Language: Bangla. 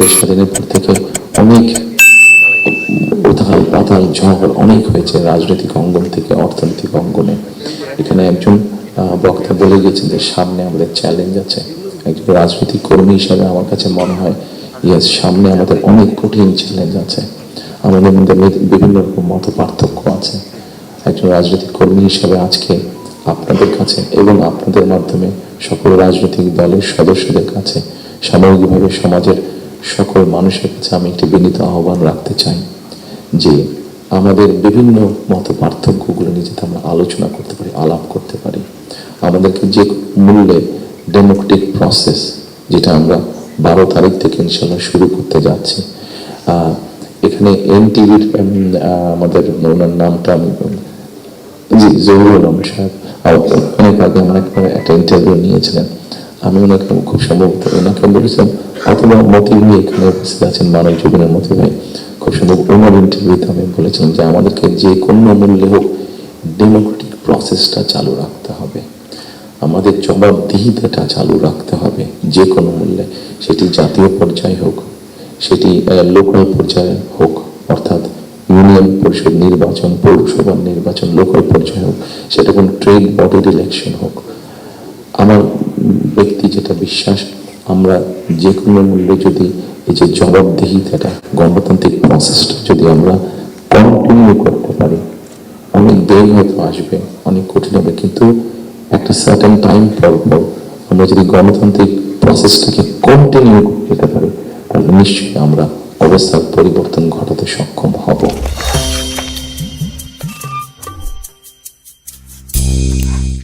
দেশ স্বাধীনের পর থেকে অনেক উথাল পাতাল ঝড় অনেক হয়েছে রাজনৈতিক অঙ্গন থেকে অর্থনৈতিক অঙ্গনে। এখানে একজন বক্তা বলে গেছেন যে সামনে আমাদের চ্যালেঞ্জ আছে। একজন রাজনৈতিক কর্মী হিসাবে আমার কাছে মনে হয় ইয়েস, সামনে আমাদের অনেক কঠিন চ্যালেঞ্জ আছে, আমাদের মধ্যে বিভিন্ন রকম মত পার্থক্য আছে। একজন রাজনৈতিক কর্মী হিসাবে আজকে আপনাদের কাছে এবং আপনাদের মাধ্যমে সকল রাজনৈতিক দলের সদস্যদের কাছে, সামগ্রিকভাবে সমাজের সকল মানুষের কাছে আমি একটি বিনীত আহ্বান রাখতে চাই যে আমাদের বিভিন্ন মত পার্থক্যগুলো নিয়ে যাতে আমরা আলোচনা করতে পারি, আলাপ করতে পারি। আমাদেরকে যে মূল্যে ডেমোক্রেটিক প্রসেস, যেটা আমরা 12 তারিখ থেকে ইনশাল্লাহ শুরু করতে যাচ্ছি। এখানে এনটিভির আমাদের ওনার নামটা জি জহুরুল আলম সাহেব অনেক আগে আমার একটা ইন্টারভিউ নিয়েছিলেন। আমি ওনাকে খুব সম্ভবত ওনাকে বলেছিলাম, অথবা মতি ভাই এখানে উপস্থিত আছেন, মানব জীবনের মতি ভাই, খুব সম্ভব ওনার ইন্টারভিউতে আমি বলেছিলাম যে আমাদেরকে যে কোনো মূল্যে হোক ডেমোক্রেটিক প্রসেসটা চালু রাখতে হবে, আমাদের জবাবদিহিতাটা চালু রাখতে হবে যে কোনো মূল্যে, সেটি জাতীয় পর্যায়ে হোক, সেটি লোকাল পর্যায়ে হোক, অর্থাৎ ইউনিয়ন পরিষদ নির্বাচন, পৌরসভার নির্বাচন, লোকাল পর্যায়ে হোক, সেটা কোনো ট্রেড বডির ইলেকশন হোক। আমার ব্যক্তি যেটা বিশ্বাস, আমরা যে কোনো মূল্যে যদি এই যে জবাবদিহিতাটা, গণতান্ত্রিক প্রসেসটা যদি আমরা কন্টিনিউ করতে পারি, অনেক দেরি হয়তো আসবে, অনেক কঠিন হবে, কিন্তু একটা সার্টেন টাইম পর পর আমরা যদি গণতান্ত্রিক প্রসেসটাকে কন্টিনিউ করতে পারি, তাহলে নিশ্চয়ই আমরা অবস্থার পরিবর্তন ঘটাতে সক্ষম হব।